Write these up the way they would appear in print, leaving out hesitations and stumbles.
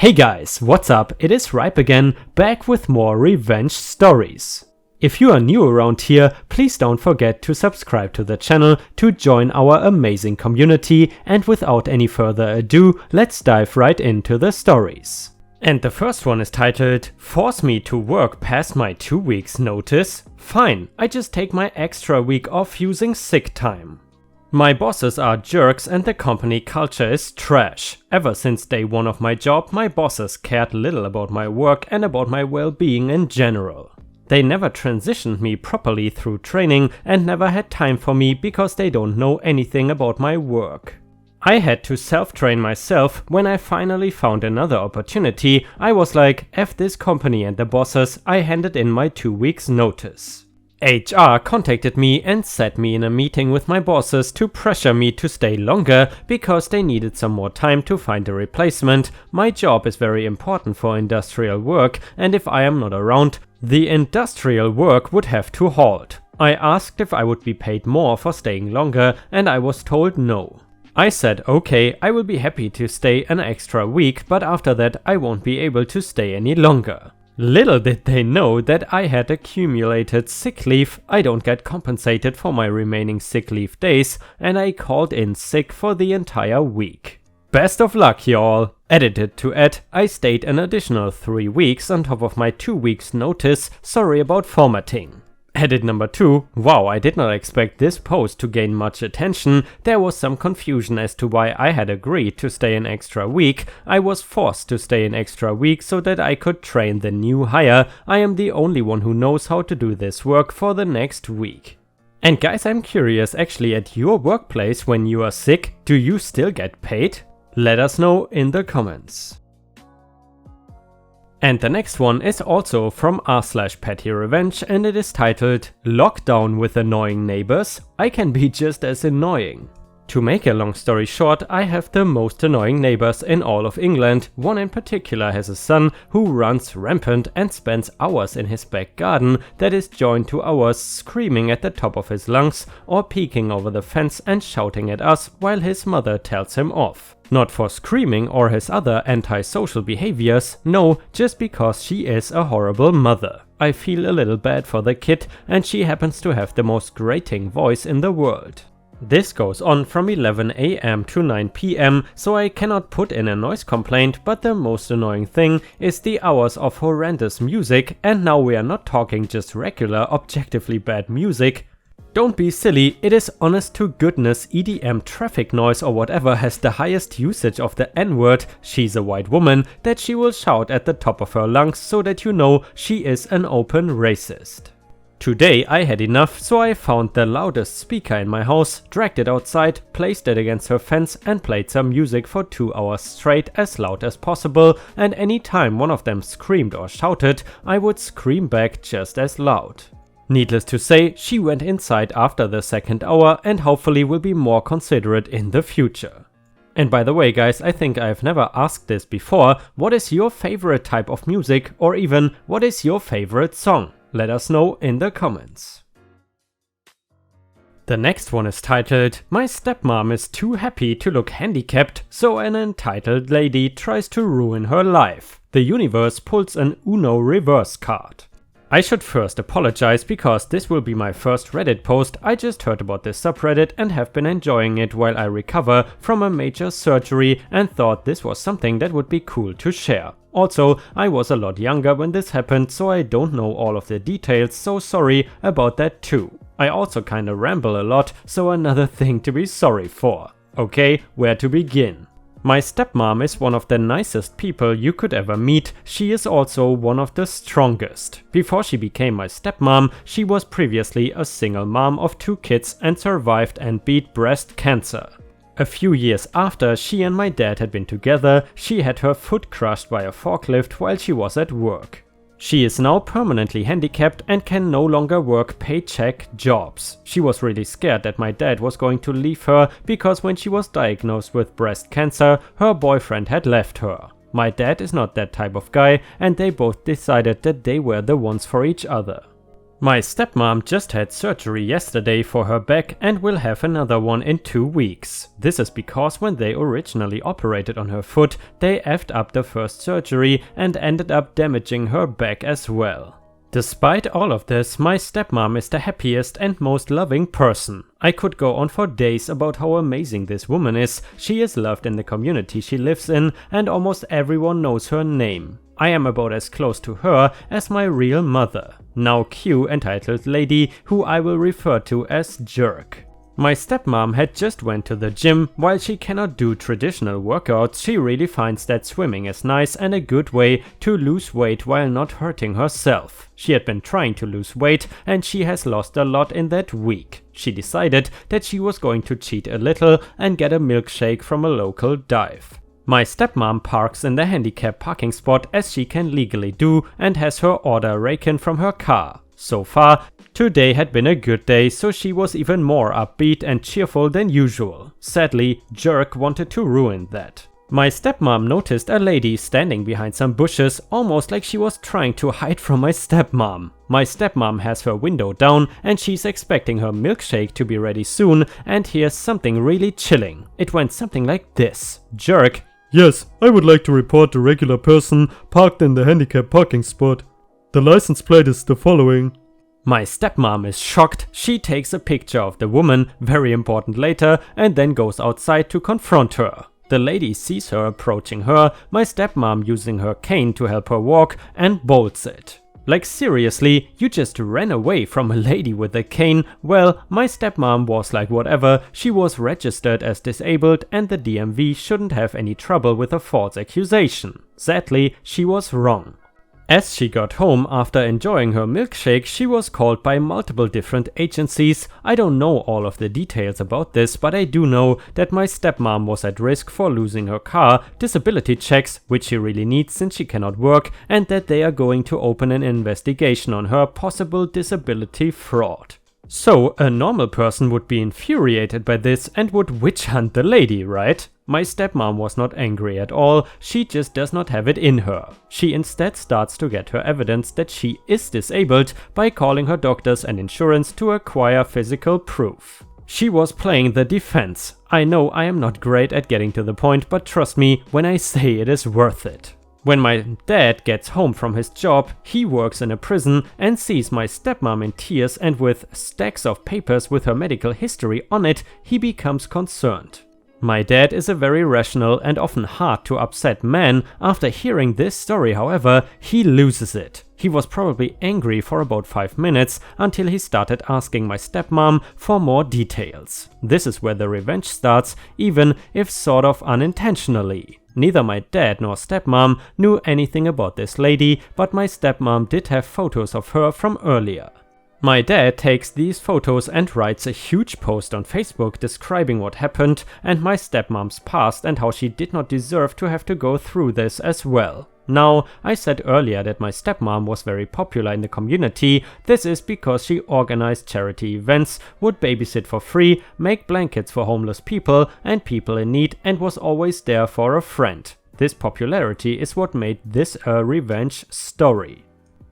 Hey guys, what's up? It is Ripe again, back with more revenge stories. If you are new around here, please don't forget to subscribe to the channel to join our amazing community, and without any further ado, let's dive right into the stories. And the first one is titled, Force me to work past my 2 weeks notice? Fine, I just take my extra week off using sick time. My bosses are jerks and the company culture is trash. Ever since day one of my job, my bosses cared little about my work and about my well-being in general. They never transitioned me properly through training and never had time for me because they don't know anything about my work. I had to self-train myself. When I finally found another opportunity, I was like, F this company and the bosses. I handed in my 2 weeks notice. HR contacted me and set me in a meeting with my bosses to pressure me to stay longer because they needed some more time to find a replacement. My job is very important for industrial work, and if I am not around, the industrial work would have to halt. I asked if I would be paid more for staying longer, and I was told no. I said okay, I will be happy to stay an extra week, but after that I won't be able to stay any longer. Little did they know that I had accumulated sick leave. I don't get compensated for my remaining sick leave days, and I called in sick for the entire week. Best of luck, y'all! Edited to add, I stayed an additional 3 weeks on top of my 2 weeks notice. Sorry about formatting. Edit number 2. Wow, I did not expect this post to gain much attention. There was some confusion as to why I had agreed to stay an extra week. I was forced to stay an extra week so that I could train the new hire. I am the only one who knows how to do this work for the next week. And guys, I'm curious, actually at your workplace when you are sick, do you still get paid? Let us know in the comments. And the next one is also from r/petty revenge, and it is titled Lockdown with Annoying Neighbors. I can be just as annoying. To make a long story short, I have the most annoying neighbors in all of England. One in particular has a son who runs rampant and spends hours in his back garden that is joined to hours screaming at the top of his lungs or peeking over the fence and shouting at us while his mother tells him off. Not for screaming or his other antisocial behaviors, no, just because she is a horrible mother. I feel a little bad for the kid, and she happens to have the most grating voice in the world. This goes on from 11 AM to 9 PM, so I cannot put in a noise complaint, but the most annoying thing is the hours of horrendous music, and now we are not talking just regular, objectively bad music. Don't be silly, it is honest to goodness EDM traffic noise or whatever has the highest usage of the N-word, she's a white woman, that she will shout at the top of her lungs so that you know she is an open racist. Today I had enough, so I found the loudest speaker in my house, dragged it outside, placed it against her fence and played some music for 2 hours straight as loud as possible, and any time one of them screamed or shouted, I would scream back just as loud. Needless to say, she went inside after the second hour and hopefully will be more considerate in the future. And by the way guys, I think I've never asked this before, what is your favorite type of music, or even what is your favorite song? Let us know in the comments. The next one is titled, My stepmom is too happy to look handicapped, so an entitled lady tries to ruin her life. The universe pulls an Uno reverse card. I should first apologize because this will be my first Reddit post. I just heard about this subreddit and have been enjoying it while I recover from a major surgery and thought this was something that would be cool to share. Also, I was a lot younger when this happened, so I don't know all of the details, so sorry about that too. I also kinda ramble a lot, so another thing to be sorry for. Okay, where to begin? My stepmom is one of the nicest people you could ever meet. She is also one of the strongest. Before she became my stepmom, she was previously a single mom of 2 kids and survived and beat breast cancer. A few years after she and my dad had been together, she had her foot crushed by a forklift while she was at work. She is now permanently handicapped and can no longer work paycheck jobs. She was really scared that my dad was going to leave her because when she was diagnosed with breast cancer, her boyfriend had left her. My dad is not that type of guy, and they both decided that they were the ones for each other. My stepmom just had surgery yesterday for her back and will have another one in 2 weeks. This is because when they originally operated on her foot, they effed up the first surgery and ended up damaging her back as well. Despite all of this, my stepmom is the happiest and most loving person. I could go on for days about how amazing this woman is. She is loved in the community she lives in and almost everyone knows her name. I am about as close to her as my real mother. Now cue entitled lady, who I will refer to as Jerk. My stepmom had just went to the gym. While she cannot do traditional workouts, she really finds that swimming is nice and a good way to lose weight while not hurting herself. She had been trying to lose weight and she has lost a lot in that week. She decided that she was going to cheat a little and get a milkshake from a local dive. My stepmom parks in the handicap parking spot as she can legally do and has her order raken from her car. So far, today had been a good day, so she was even more upbeat and cheerful than usual. Sadly, Jerk wanted to ruin that. My stepmom noticed a lady standing behind some bushes, almost like she was trying to hide from my stepmom. My stepmom has her window down and she's expecting her milkshake to be ready soon, and here's something really chilling. It went something like this. Jerk: "Yes, I would like to report a regular person parked in the handicap parking spot. The license plate is the following." My stepmom is shocked. She takes a picture of the woman, very important later, and then goes outside to confront her. The lady sees her approaching her, my stepmom using her cane to help her walk, and bolts it. Like seriously, you just ran away from a lady with a cane? Well, my stepmom was like whatever, she was registered as disabled and the DMV shouldn't have any trouble with a false accusation. Sadly, she was wrong. As she got home after enjoying her milkshake, she was called by multiple different agencies. I don't know all of the details about this, but I do know that my stepmom was at risk for losing her car, disability checks, which she really needs since she cannot work, and that they are going to open an investigation on her possible disability fraud. So, a normal person would be infuriated by this and would witch hunt the lady, right? My stepmom was not angry at all, she just does not have it in her. She instead starts to get her evidence that she is disabled by calling her doctors and insurance to acquire physical proof. She was playing the defense. I know I am not great at getting to the point, but trust me when I say it is worth it. When my dad gets home from his job, he works in a prison and sees my stepmom in tears and with stacks of papers with her medical history on it, he becomes concerned. My dad is a very rational and often hard to upset man. After hearing this story, however, he loses it. He was probably angry for about 5 minutes until he started asking my stepmom for more details. This is where the revenge starts, even if sort of unintentionally. Neither my dad nor stepmom knew anything about this lady, but my stepmom did have photos of her from earlier. My dad takes these photos and writes a huge post on Facebook describing what happened and my stepmom's past and how she did not deserve to have to go through this as well. Now, I said earlier that my stepmom was very popular in the community. This is because she organized charity events, would babysit for free, make blankets for homeless people and people in need, and was always there for a friend. This popularity is what made this a revenge story.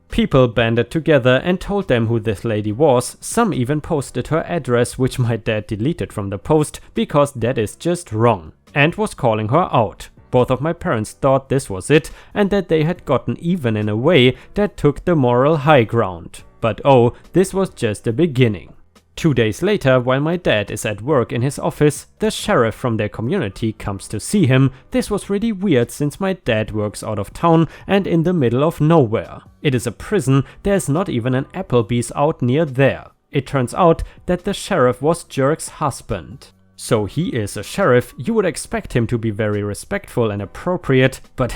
People banded together and told them who this lady was. Some even posted her address, which my dad deleted from the post because that is just wrong, and was calling her out. Both of my parents thought this was it and that they had gotten even in a way that took the moral high ground. But oh, this was just the beginning. 2 days later, while my dad is at work in his office, the sheriff from their community comes to see him. This was really weird since my dad works out of town and in the middle of nowhere. It is a prison, there's not even an Applebee's out near there. It turns out that the sheriff was Jerk's husband. So he is a sheriff, you would expect him to be very respectful and appropriate, but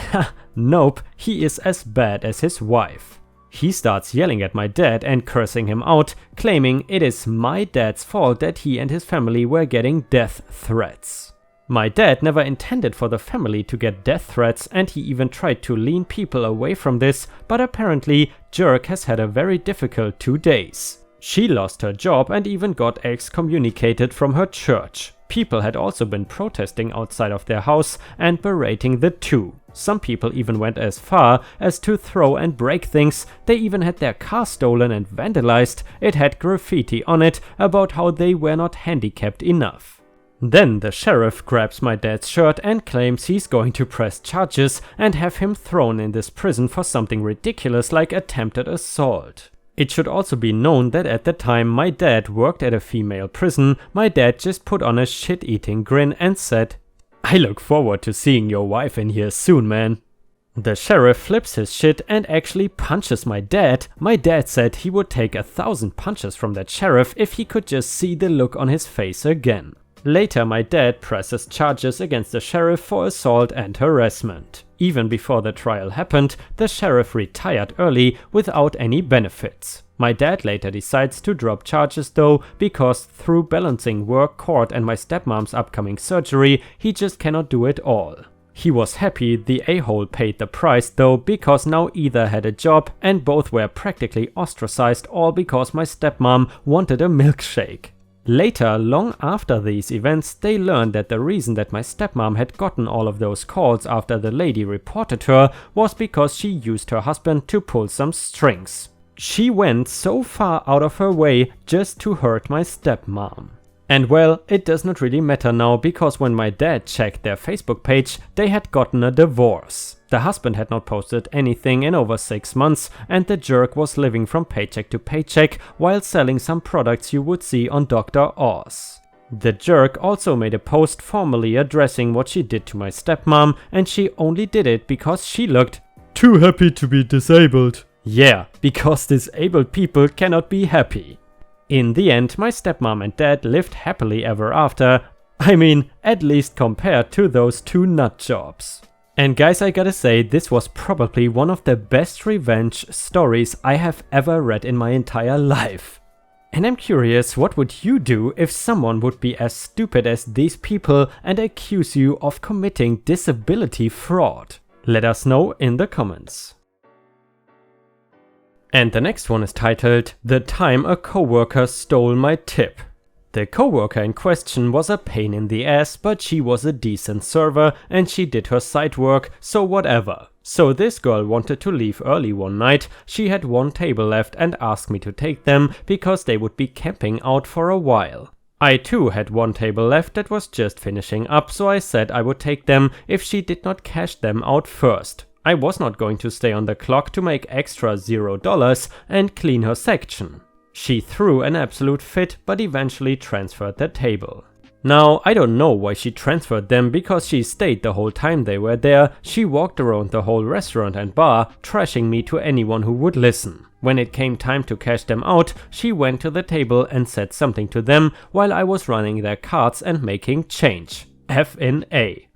nope, he is as bad as his wife. He starts yelling at my dad and cursing him out, claiming it is my dad's fault that he and his family were getting death threats. My dad never intended for the family to get death threats and he even tried to lean people away from this, but apparently Jerk has had a very difficult 2 days. She lost her job and even got excommunicated from her church. People had also been protesting outside of their house and berating the two. Some people even went as far as to throw and break things. They even had their car stolen and vandalized. It had graffiti on it about how they were not handicapped enough. Then the sheriff grabs my dad's shirt and claims he's going to press charges and have him thrown in this prison for something ridiculous like attempted assault. It should also be known that at the time my dad worked at a female prison. My dad just put on a shit-eating grin and said, "I look forward to seeing your wife in here soon, man." The sheriff flips his shit and actually punches my dad. My dad said he would take 1,000 punches from that sheriff if he could just see the look on his face again. Later, my dad presses charges against the sheriff for assault and harassment. Even before the trial happened, the sheriff retired early without any benefits. My dad later decides to drop charges though, because through balancing work, court and my stepmom's upcoming surgery, he just cannot do it all. He was happy the a-hole paid the price though, because now either had a job and both were practically ostracized, all because my stepmom wanted a milkshake. Later, long after these events, they learned that the reason that my stepmom had gotten all of those calls after the lady reported her was because she used her husband to pull some strings. She went so far out of her way just to hurt my stepmom. And well, it does not really matter now, because when my dad checked their Facebook page, they had gotten a divorce. The husband had not posted anything in over 6 months, and the jerk was living from paycheck to paycheck while selling some products you would see on Dr. Oz. The jerk also made a post formally addressing what she did to my stepmom, and she only did it because she looked too happy to be disabled. Yeah, because disabled people cannot be happy. In the end, my stepmom and dad lived happily ever after. I mean, at least compared to those two nut jobs. And guys, I gotta say, this was probably one of the best revenge stories I have ever read in my entire life. And I'm curious, what would you do if someone would be as stupid as these people and accuse you of committing disability fraud? Let us know in the comments. And the next one is titled, "The Time a Coworker Stole My Tip." The coworker in question was a pain in the ass, but she was a decent server and she did her side work, so whatever. So this girl wanted to leave early one night. She had one table left and asked me to take them because they would be camping out for a while. I too had one table left that was just finishing up, so I said I would take them if she did not cash them out first. I was not going to stay on the clock to make extra $0 and clean her section. She threw an absolute fit, but eventually transferred the table. Now, I don't know why she transferred them, because she stayed the whole time they were there. She walked around the whole restaurant and bar, trashing me to anyone who would listen. When it came time to cash them out, she went to the table and said something to them while I was running their cards and making change. F-in-A.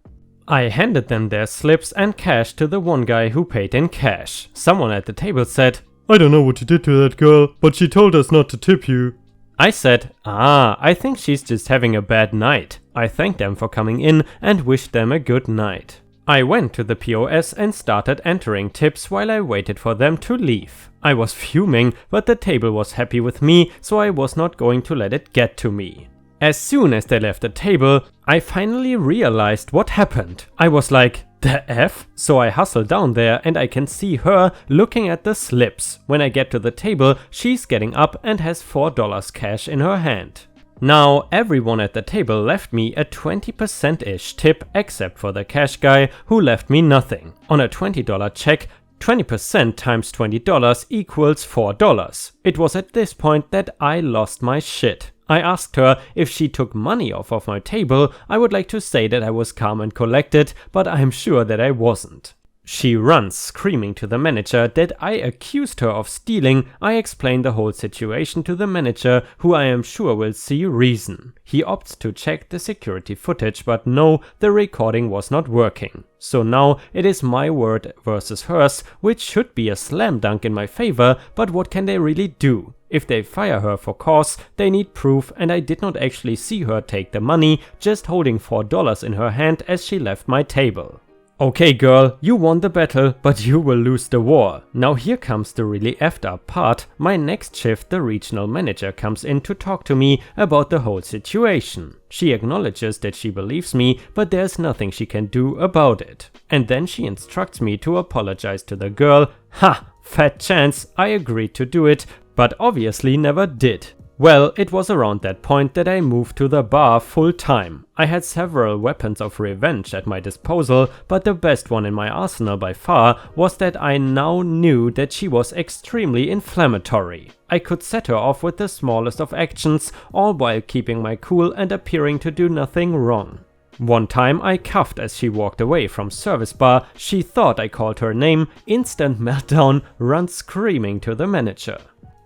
I handed them their slips and cash to the one guy who paid in cash. Someone at the table said, "I don't know what you did to that girl, but she told us not to tip you." I said, I think she's just having a bad night. I thanked them for coming in and wished them a good night. I went to the POS and started entering tips while I waited for them to leave. I was fuming, but the table was happy with me, so I was not going to let it get to me. As soon as they left the table, I finally realized what happened. I was like, the F? So I hustle down there and I can see her looking at the slips. When I get to the table, she's getting up and has $4 cash in her hand. Now, everyone at the table left me a 20%-ish tip except for the cash guy, who left me nothing. On a $20 check, 20% times $20 equals $4. It was at this point that I lost my shit. I asked her if she took money off of my table. I would like to say that I was calm and collected, but I'm sure that I wasn't. She runs screaming to the manager that I accused her of stealing. I explain the whole situation to the manager, who I am sure will see reason. He opts to check the security footage, but no, the recording was not working. So now it is my word versus hers, which should be a slam dunk in my favor, but what can they really do? If they fire her for cause, they need proof, and I did not actually see her take the money, just holding $4 in her hand as she left my table. Okay girl, you won the battle, but you will lose the war. Now here comes the really effed up part. My next shift, the regional manager comes in to talk to me about the whole situation. She acknowledges that she believes me, but there's nothing she can do about it. And then she instructs me to apologize to the girl. Ha! Fat chance, I agreed to do it, but obviously never did. Well, it was around that point that I moved to the bar full time. I had several weapons of revenge at my disposal, but the best one in my arsenal by far was that I now knew that she was extremely inflammatory. I could set her off with the smallest of actions, all while keeping my cool and appearing to do nothing wrong. One time I cuffed as she walked away from service bar, she thought I called her name, instant meltdown, run screaming to the manager.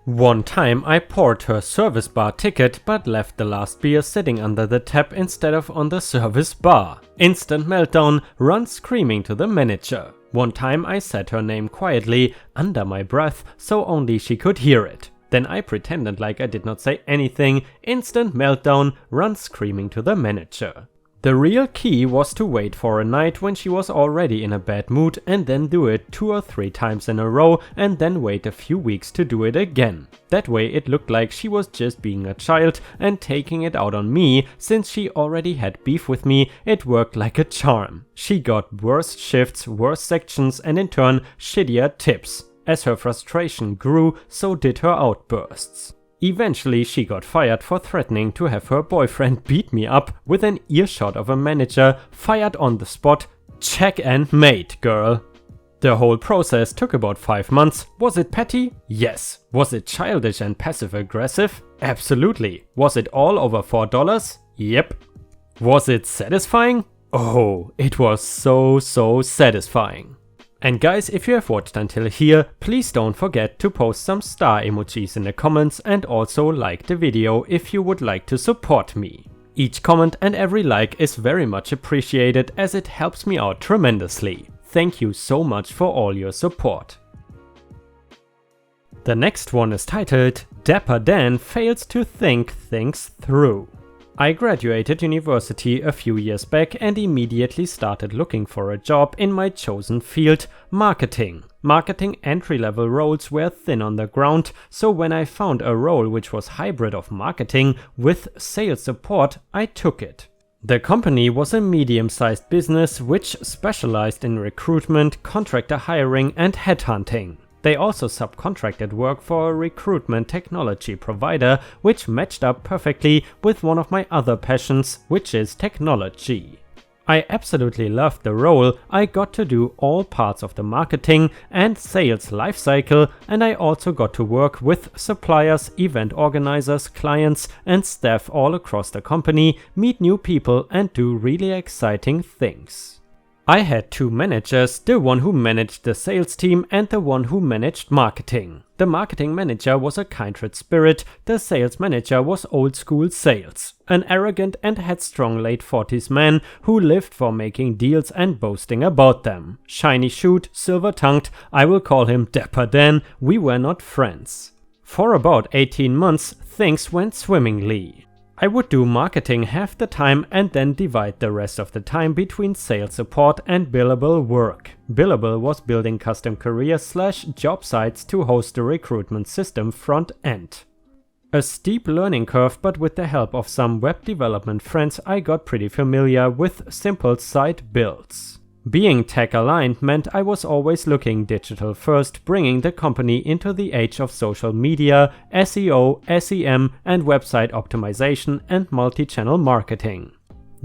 One time I poured her service bar ticket but left the last beer sitting under the tap instead of on the service bar. Instant meltdown, run screaming to the manager. One time I said her name quietly, under my breath, so only she could hear it. Then I pretended like I did not say anything, instant meltdown, run screaming to the manager. The real key was to wait for a night when she was already in a bad mood and then do it 2 or 3 times in a row and then wait a few weeks to do it again. That way it looked like she was just being a child and taking it out on me. Since she already had beef with me, it worked like a charm. She got worse shifts, worse sections and in turn shittier tips. As her frustration grew, so did her outbursts. Eventually she got fired for threatening to have her boyfriend beat me up with an earshot of a manager, fired on the spot, check and mate, girl. The whole process took about 5 months. Was it petty? Yes. Was it childish and passive aggressive? Absolutely. Was it all over $4? Yep. Was it satisfying? Oh, it was so satisfying. And guys, if you have watched until here, please don't forget to post some star emojis in the comments and also like the video if you would like to support me. Each comment and every like is very much appreciated as it helps me out tremendously. Thank you so much for all your support. The next one is titled Dapper Dan Fails to Think Things Through. I graduated university a few years back and immediately started looking for a job in my chosen field, marketing. Marketing entry-level roles were thin on the ground, so when I found a role which was hybrid of marketing with sales support, I took it. The company was a medium-sized business which specialized in recruitment, contractor hiring and headhunting. They also subcontracted work for a recruitment technology provider, which matched up perfectly with one of my other passions, which is technology. I absolutely loved the role. I got to do all parts of the marketing and sales lifecycle, and I also got to work with suppliers, event organizers, clients and staff all across the company, meet new people and do really exciting things. I had 2 managers, the one who managed the sales team and the one who managed marketing. The marketing manager was a kindred spirit, the sales manager was old school sales. An arrogant and headstrong late 40s man who lived for making deals and boasting about them. Shiny shoed, silver-tongued, I will call him Dapper Dan, we were not friends. For about 18 months, things went swimmingly. I would do marketing half the time and then divide the rest of the time between sales support and billable work. Billable was building custom career/job sites to host the recruitment system front end. A steep learning curve, but with the help of some web development friends I got pretty familiar with simple site builds. Being tech aligned meant I was always looking digital first, bringing the company into the age of social media, SEO, SEM and website optimization and multi-channel marketing.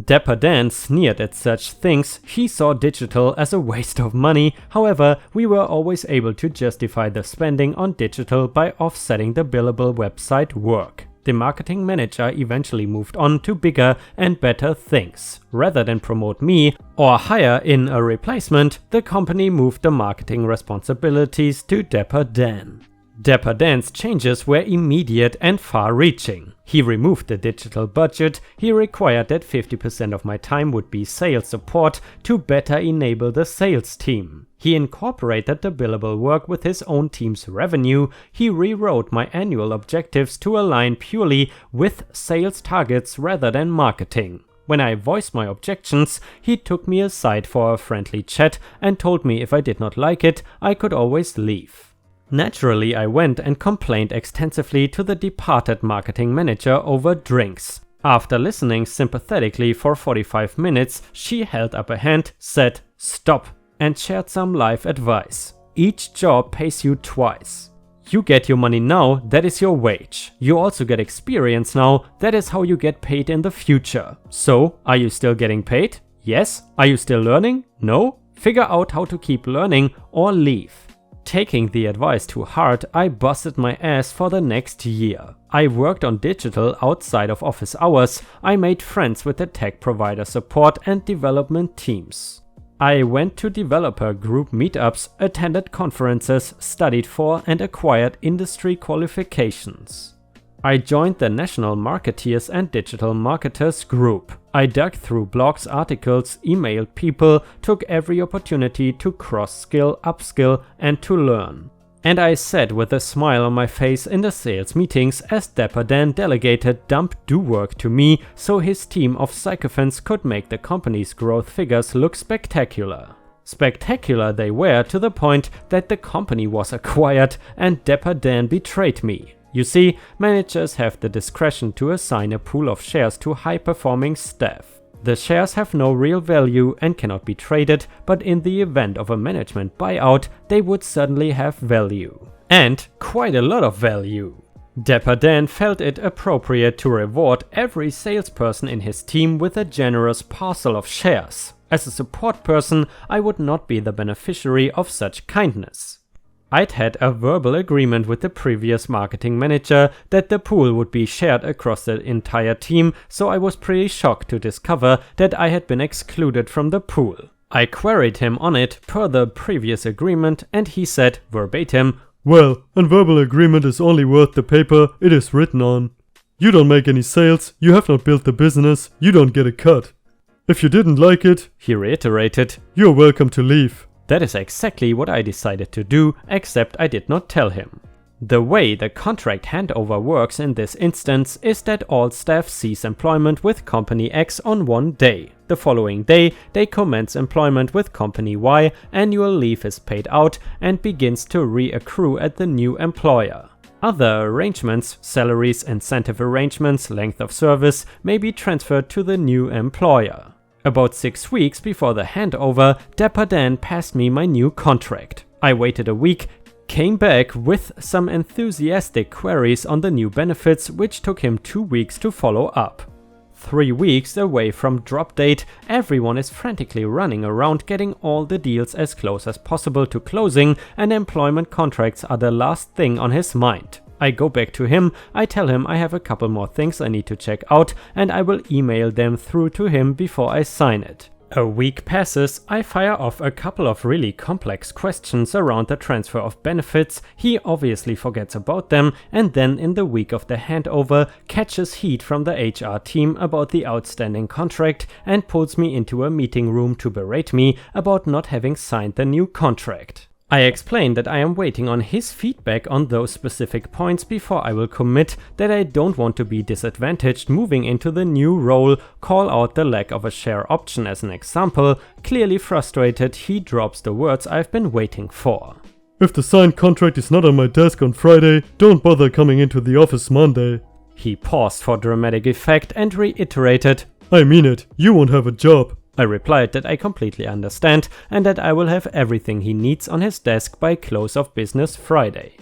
Dapper Dan sneered at such things. He saw digital as a waste of money. However, we were always able to justify the spending on digital by offsetting the billable website work. The marketing manager eventually moved on to bigger and better things. Rather than promote me or hire in a replacement, the company moved the marketing responsibilities to Dapper Dan. Dapper Dan's changes were immediate and far-reaching. He removed the digital budget. He required that 50% of my time would be sales support to better enable the sales team. He incorporated the billable work with his own team's revenue. He rewrote my annual objectives to align purely with sales targets rather than marketing. When I voiced my objections, he took me aside for a friendly chat and told me if I did not like it, I could always leave. Naturally, I went and complained extensively to the departed marketing manager over drinks. After listening sympathetically for 45 minutes, she held up a hand, said "Stop," and shared some life advice. Each job pays you twice. You get your money now, that is your wage. You also get experience now, that is how you get paid in the future. So, are you still getting paid? Yes. Are you still learning? No. Figure out how to keep learning or leave. Taking the advice to heart, I busted my ass for the next year. I worked on digital outside of office hours. I made friends with the tech provider support and development teams. I went to developer group meetups, attended conferences, studied for and acquired industry qualifications. I joined the National Marketeers and Digital Marketers group. I dug through blogs, articles, emailed people, took every opportunity to cross-skill, upskill and to learn. And I sat with a smile on my face in the sales meetings as Dapper Dan delegated dump do work to me so his team of sycophants could make the company's growth figures look spectacular. Spectacular they were to the point that the company was acquired and Dapper Dan betrayed me. You see, managers have the discretion to assign a pool of shares to high-performing staff. The shares have no real value and cannot be traded, but in the event of a management buyout, they would certainly have value. And quite a lot of value. Dapper Dan felt it appropriate to reward every salesperson in his team with a generous parcel of shares. As a support person, I would not be the beneficiary of such kindness. I'd had a verbal agreement with the previous marketing manager that the pool would be shared across the entire team, so I was pretty shocked to discover that I had been excluded from the pool. I queried him on it per the previous agreement and he said verbatim, "Well, a verbal agreement is only worth the paper it is written on. You don't make any sales, you have not built the business, you don't get a cut. If you didn't like it," he reiterated, "you're welcome to leave." That is exactly what I decided to do, except I did not tell him. The way the contract handover works in this instance is that all staff cease employment with Company X on one day. The following day, they commence employment with Company Y, annual leave is paid out and begins to reaccrue at the new employer. Other arrangements, salaries, incentive arrangements, length of service, may be transferred to the new employer. About 6 weeks before the handover, Dapper Dan passed me my new contract. I waited a week, came back with some enthusiastic queries on the new benefits, which took him 2 weeks to follow up. 3 weeks away from drop date, everyone is frantically running around getting all the deals as close as possible to closing, and employment contracts are the last thing on his mind. I go back to him, I tell him I have a couple more things I need to check out and I will email them through to him before I sign it. A week passes, I fire off a couple of really complex questions around the transfer of benefits, he obviously forgets about them and then in the week of the handover catches heat from the HR team about the outstanding contract and pulls me into a meeting room to berate me about not having signed the new contract. I explain that I am waiting on his feedback on those specific points before I will commit, that I don't want to be disadvantaged moving into the new role, call out the lack of a share option as an example. Clearly frustrated, he drops the words I've been waiting for. "If the signed contract is not on my desk on Friday, don't bother coming into the office Monday." He paused for dramatic effect and reiterated, "I mean it, you won't have a job." I replied that I completely understand and that I will have everything he needs on his desk by close of business Friday.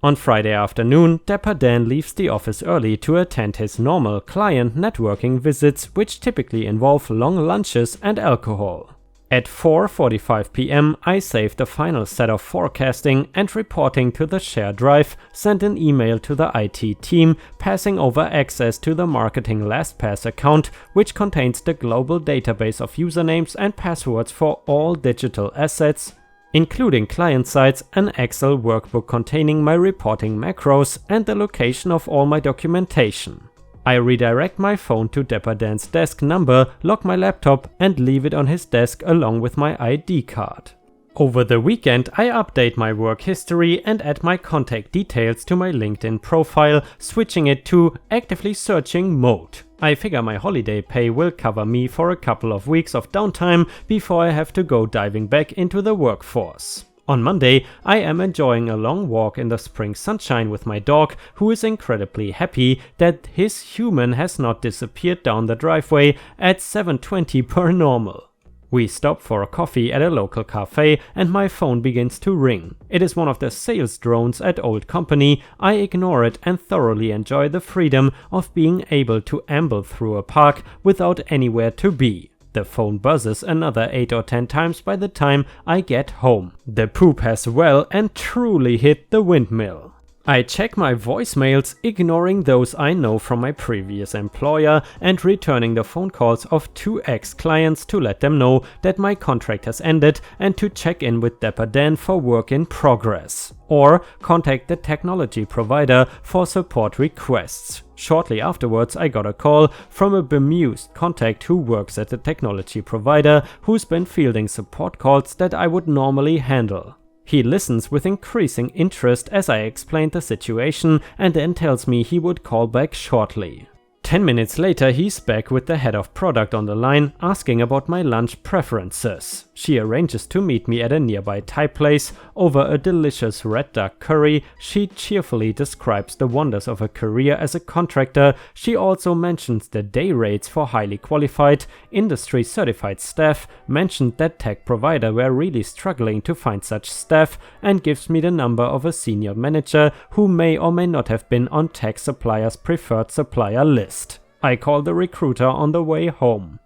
On Friday afternoon, Dapper Dan leaves the office early to attend his normal client networking visits, which typically involve long lunches and alcohol. At 4:45 p.m. I saved the final set of forecasting and reporting to the shared drive, sent an email to the IT team, passing over access to the marketing LastPass account, which contains the global database of usernames and passwords for all digital assets, including client sites, an Excel workbook containing my reporting macros, and the location of all my documentation. I redirect my phone to Dapper Dan's desk number, lock my laptop and leave it on his desk along with my ID card. Over the weekend, I update my work history and add my contact details to my LinkedIn profile, switching it to actively searching mode. I figure my holiday pay will cover me for a couple of weeks of downtime before I have to go diving back into the workforce. On Monday, I am enjoying a long walk in the spring sunshine with my dog, who is incredibly happy that his human has not disappeared down the driveway at 7:20 per normal. We stop for a coffee at a local cafe and my phone begins to ring. It is one of the sales drones at old company. I ignore it and thoroughly enjoy the freedom of being able to amble through a park without anywhere to be. The phone buzzes another 8 or 10 times by the time I get home. The poop has well and truly hit the windmill. I check my voicemails, ignoring those I know from my previous employer and returning the phone calls of 2 ex-clients to let them know that my contract has ended and to check in with Dapper Dan for work in progress. Or contact the technology provider for support requests. Shortly afterwards, I got a call from a bemused contact who works at the technology provider who's been fielding support calls that I would normally handle. He listens with increasing interest as I explain the situation and then tells me he would call back shortly. 10 minutes later, he's back with the head of product on the line asking about my lunch preferences. She arranges to meet me at a nearby Thai place over a delicious red duck curry. She cheerfully describes the wonders of a career as a contractor. She also mentions the day rates for highly qualified, industry certified staff, mentioned that tech provider were really struggling to find such staff, and gives me the number of a senior manager who may or may not have been on tech suppliers' preferred supplier list. I call the recruiter on the way home.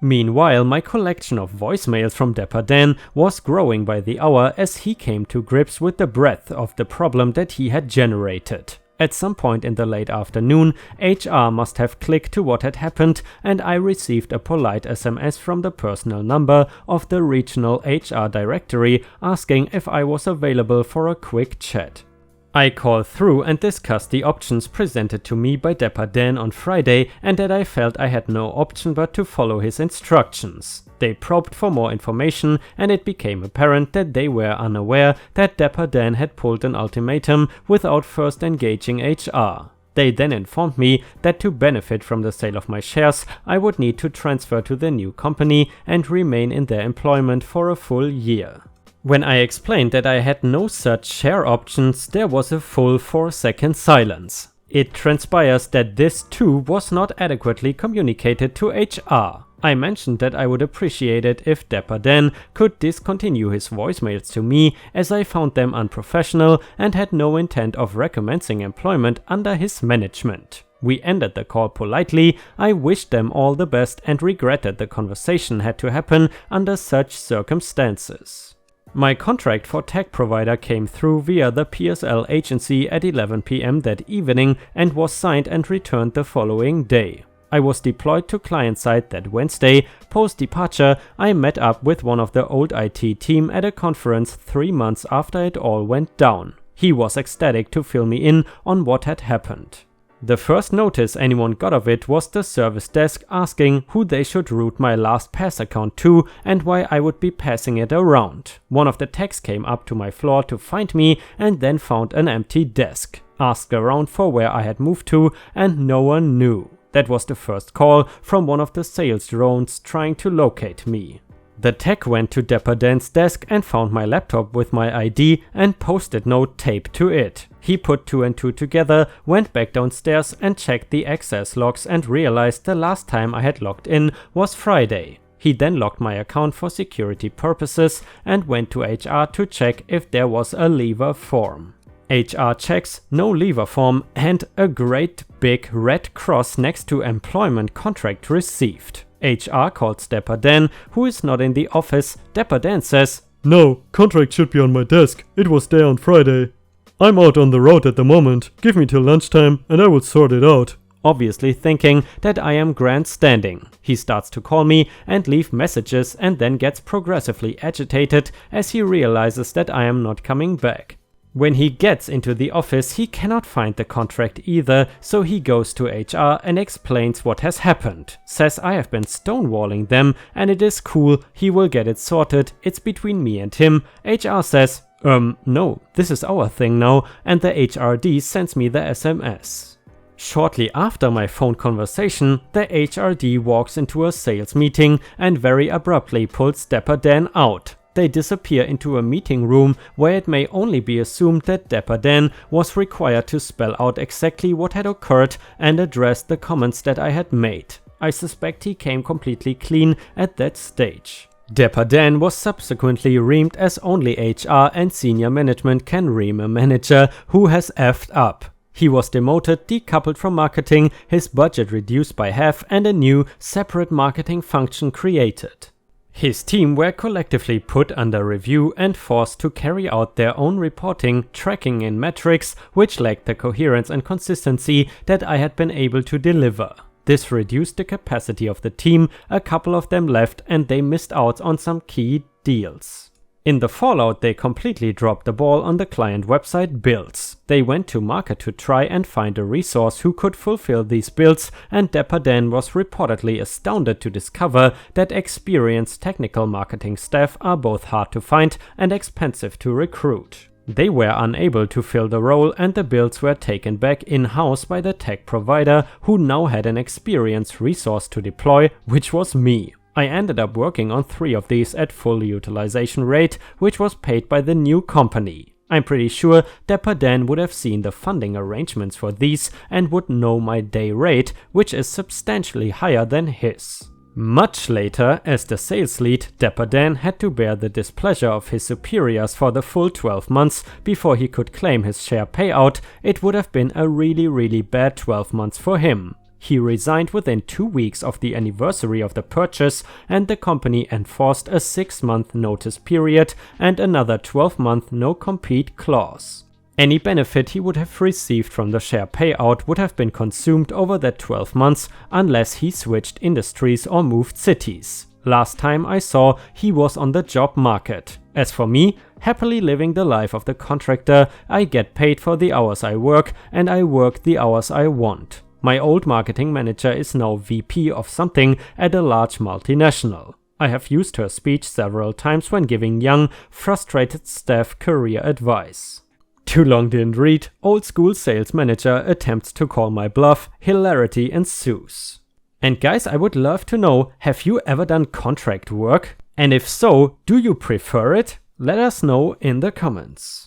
Meanwhile, my collection of voicemails from Dapper Dan was growing by the hour as he came to grips with the breadth of the problem that he had generated. At some point in the late afternoon, HR must have clicked to what had happened, and I received a polite SMS from the personal number of the regional HR directory asking if I was available for a quick chat. I called through and discussed the options presented to me by Dapper Dan on Friday and that I felt I had no option but to follow his instructions. They probed for more information and it became apparent that they were unaware that Dapper Dan had pulled an ultimatum without first engaging HR. They then informed me that to benefit from the sale of my shares, I would need to transfer to the new company and remain in their employment for a full year. When I explained that I had no such share options, there was a full 4-second silence. It transpires that this too was not adequately communicated to HR. I mentioned that I would appreciate it if Dapper Dan could discontinue his voicemails to me as I found them unprofessional and had no intent of recommencing employment under his management. We ended the call politely. I wished them all the best and regretted the conversation had to happen under such circumstances. My contract for tech provider came through via the PSL agency at 11 PM that evening and was signed and returned the following day. I was deployed to client side that Wednesday. Post departure, I met up with one of the old IT team at a conference 3 months after it all went down. He was ecstatic to fill me in on what had happened. The first notice anyone got of it was the service desk asking who they should route my LastPass account to and why I would be passing it around. One of the techs came up to my floor to find me and then found an empty desk. Asked around for where I had moved to and no one knew. That was the first call from one of the sales drones trying to locate me. The tech went to Dapper Dan's desk and found my laptop with my ID and post-it note taped to it. He put 2 and 2 together, went back downstairs and checked the access logs and realized the last time I had logged in was Friday. He then locked my account for security purposes and went to HR to check if there was a leaver form. HR checks, no leaver form, and a great big red cross next to employment contract received. HR calls Dapper Dan, who is not in the office. Dapper Dan says, "No, contract should be on my desk. It was there on Friday. I'm out on the road at the moment. Give me till lunchtime and I will sort it out." Obviously thinking that I am grandstanding. He starts to call me and leave messages and then gets progressively agitated as he realizes that I am not coming back. When he gets into the office, he cannot find the contract either, so he goes to HR and explains what has happened. Says I have been stonewalling them and it is cool, he will get it sorted, it's between me and him. HR says, no, this is our thing now, and the HRD sends me the SMS. Shortly after my phone conversation, the HRD walks into a sales meeting and very abruptly pulls Dapper Dan out. They disappear into a meeting room where it may only be assumed that Dapper Dan was required to spell out exactly what had occurred and address the comments that I had made. I suspect he came completely clean at that stage. Dapper Dan was subsequently reamed as only HR and senior management can ream a manager who has effed up. He was demoted, decoupled from marketing, his budget reduced by half, and a new, separate marketing function created. His team were collectively put under review and forced to carry out their own reporting, tracking in metrics which lacked the coherence and consistency that I had been able to deliver. This reduced the capacity of the team, a couple of them left and they missed out on some key deals. In the fallout, they completely dropped the ball on the client website builds. They went to market to try and find a resource who could fulfill these builds, and Dapper Dan was reportedly astounded to discover that experienced technical marketing staff are both hard to find and expensive to recruit. They were unable to fill the role and the builds were taken back in-house by the tech provider who now had an experienced resource to deploy, which was me. I ended up working on 3 of these at full utilization rate, which was paid by the new company. I'm pretty sure Dapper Dan would have seen the funding arrangements for these and would know my day rate, which is substantially higher than his. Much later, as the sales lead, Dapper Dan had to bear the displeasure of his superiors for the full 12 months before he could claim his share payout. It would have been a really bad 12 months for him. He resigned within 2 weeks of the anniversary of the purchase, and the company enforced a 6-month notice period and another 12-month no-compete clause. Any benefit he would have received from the share payout would have been consumed over that 12 months unless he switched industries or moved cities. Last time I saw, he was on the job market. As for me, happily living the life of the contractor, I get paid for the hours I work and I work the hours I want. My old marketing manager is now VP of something at a large multinational. I have used her speech several times when giving young, frustrated staff career advice. Too long didn't read, old school sales manager attempts to call my bluff, hilarity ensues. And guys, I would love to know, have you ever done contract work? And if so, do you prefer it? Let us know in the comments.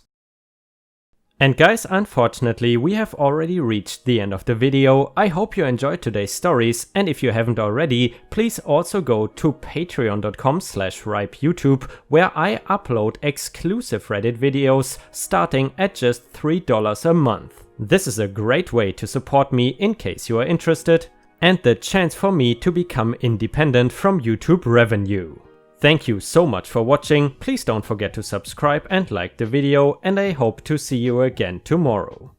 And guys, unfortunately, we have already reached the end of the video. I hope you enjoyed today's stories, and if you haven't already, please also go to patreon.com/ripeyoutube, where I upload exclusive Reddit videos starting at just $3 a month. This is a great way to support me in case you are interested, and the chance for me to become independent from YouTube revenue. Thank you so much for watching, please don't forget to subscribe and like the video, and I hope to see you again tomorrow.